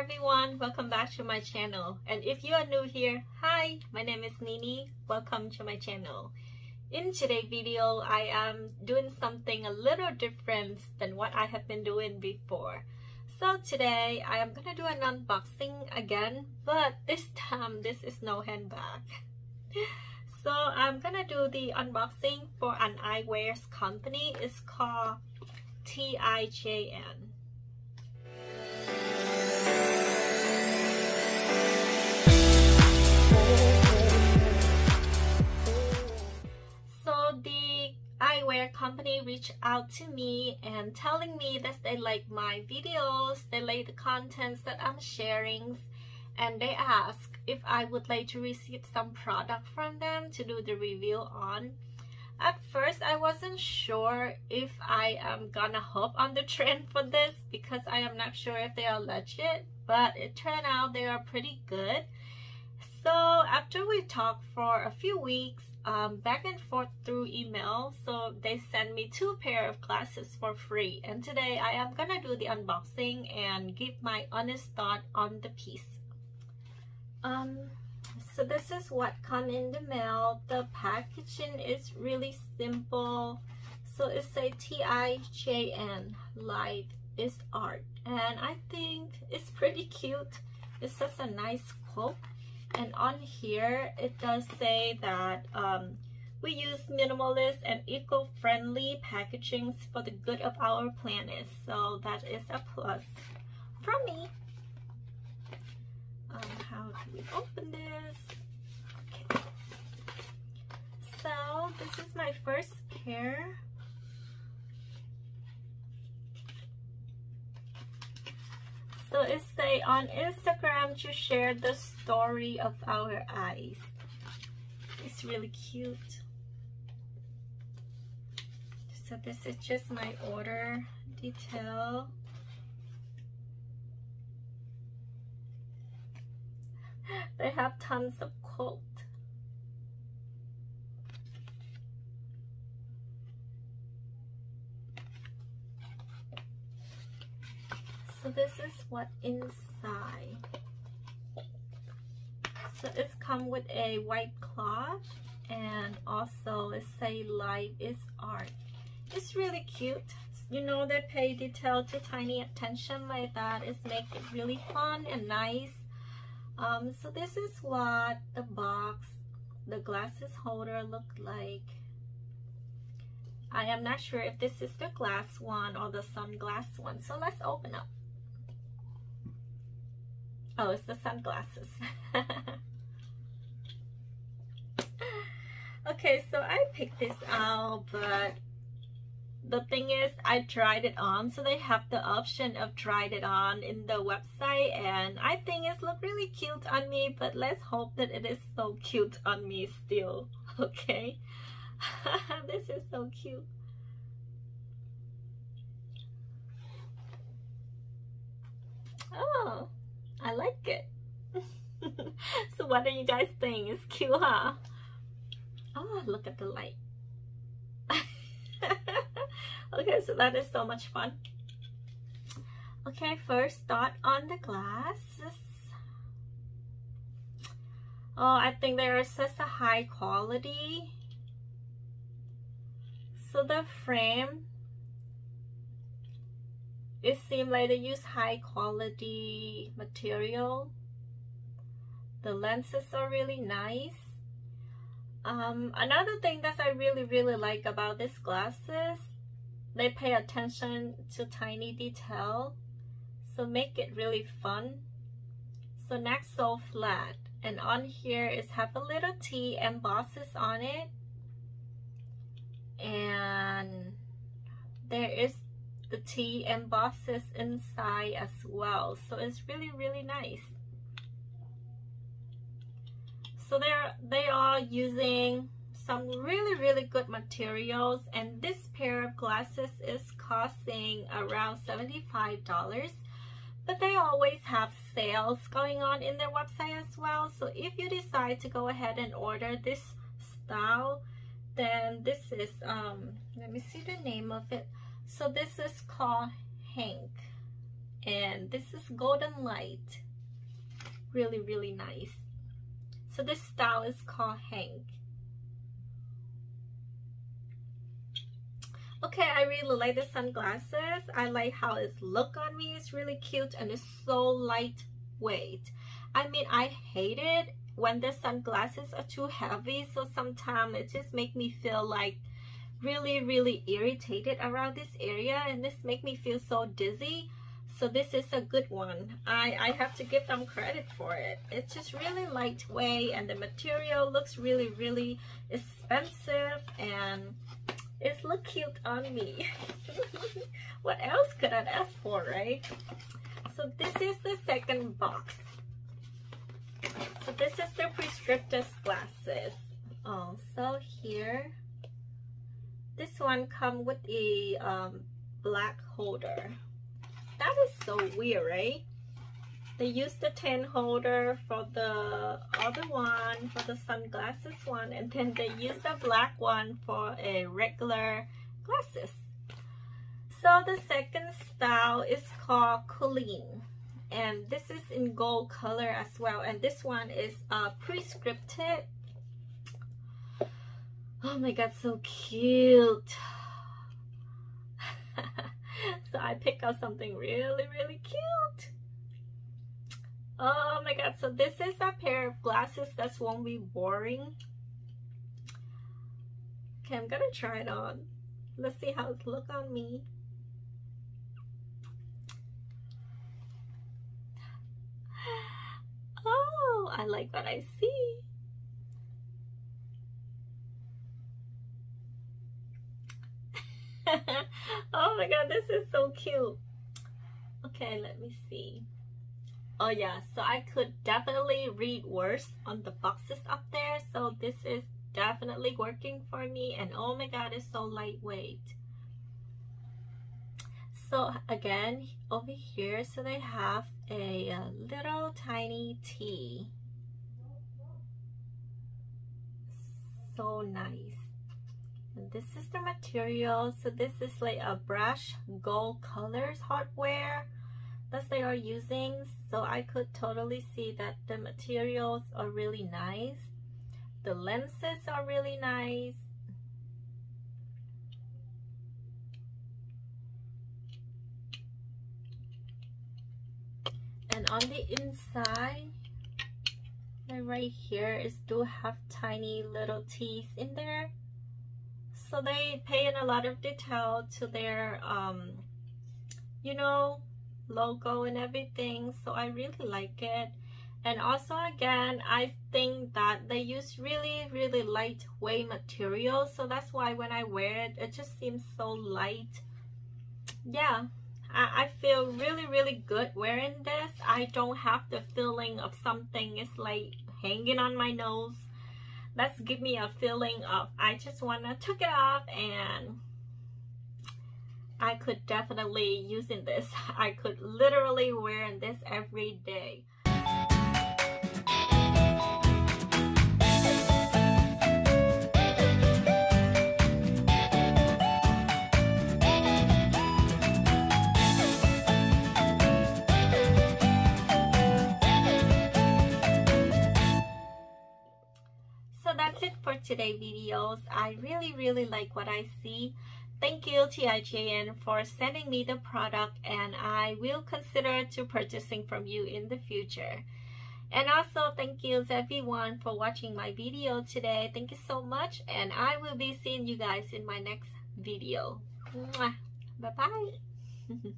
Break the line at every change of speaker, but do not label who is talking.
everyone, welcome back to my channel. And if you are new here, hi, my name is Nini. Welcome to my channel. In today's video, I am doing something a little different than what I have been doing before. So today I am gonna do an unboxing again, but this time this is no handbag. So I'm gonna do the unboxing for an eyewear company. It's called TIJN. So the eyewear company reached out to me and telling me that they like my videos, they like the contents that I'm sharing, and they asked if I would like to receive some product from them to do the review on. At first I wasn't sure if I am gonna hop on the trend for this because I am not sure if they are legit, but it turned out they are pretty good. So after we talked for a few weeks, back and forth through email, so they sent me 2 pair of glasses for free, and today I am gonna do the unboxing and give my honest thought on the piece. So this is what come in the mail. The packaging is really simple. So it says TIJN, life is art, and I think it's pretty cute. It's such a nice quote. And on here it does say that we use minimalist and eco-friendly packaging for the good of our planet, so that is a plus from me. How do we open this? Okay, so this is my first pair. So it say on Instagram to share the story of our eyes. It's really cute. So this is just my order detail. They have tons of quotes. So this is what inside. So it's come with a white cloth, and also it say life is art. It's really cute. You know, they pay detail to tiny attention like that. It's make it really fun and nice. So this is what the box, the glasses holder look like. I am not sure if this is the glass one or the sunglass one. So let's open up. Oh, it's the sunglasses. Okay, so I picked this out, but the thing is I tried it on, so they have the option of tried it on in the website, and I think it look really cute on me, but let's hope that it is so cute on me still. Okay. This is so cute. Oh, I like it. So what do you guys think? It's cute, huh? Oh, look at the light. Okay, so that is so much fun. Okay, first thought on the glasses. Oh, I think they are such a high quality. So the frame, it seemed like they use high quality material. The lenses are really nice. Another thing that I really like about these glasses, they pay attention to tiny detail, so make it really fun. So not so flat, and on here is have a little T embosses on it, and there is the T embosses inside as well, so it's really nice. So they are using some really good materials, and this pair of glasses is costing around $75, but they always have sales going on in their website as well. So if you decide to go ahead and order this style, then this is let me see the name of it. So this is called Hank. and this is golden light. Really, really nice. So this style is called Hank. Okay, I really like the sunglasses. I like how it look on me. It's really cute and it's so lightweight. I mean, I hate it when the sunglasses are too heavy, so sometimes it just make me feel like really irritated around this area, and this make me feel so dizzy. So this is a good one. I have to give them credit for it. It's just really lightweight and the material looks really expensive, and it look cute on me. What else could I ask for, right? So this is the second box. So this is the prescriptive glasses. So here, this one come with a black holder. That is so weird, right? They use the tin holder for the other one, for the sunglasses one, and then they use the black one for a regular glasses. So the second style is called Colleen, and this is in gold color as well, and this one is prescriptive. Oh my god, so cute. So I picked out something really cute. Oh my god, so this is a pair of glasses that won't be boring. Okay, I'm gonna try it on. Let's see how it look on me. Oh, I like what I see. Oh my god, this is so cute. Okay, let me see. Oh yeah, so I could definitely read words on the boxes up there, so this is definitely working for me. And oh my god, it's so lightweight. So again, over here, so they have a little tiny T. So nice. And this is the material. So this is like a brush gold colors hardware that they are using. So I could totally see that the materials are really nice. The lenses are really nice. And on the inside, right here is do have tiny little teeth in there. So they pay in a lot of detail to their you know, logo and everything. So I really like it. And also again, I think that they use really lightweight material, so that's why when I wear it, it just seems so light. Yeah, I feel really good wearing this. I don't have the feeling of something is like hanging on my nose. That's give me a feeling of I just want to take it off, and I could definitely using this. I could literally wear this every day. That's it for today's videos. I really like what I see. Thank you TIJN for sending me the product, and I will consider to purchasing from you in the future. And also thank you everyone for watching my video today. Thank you so much, and I will be seeing you guys in my next video. Bye bye.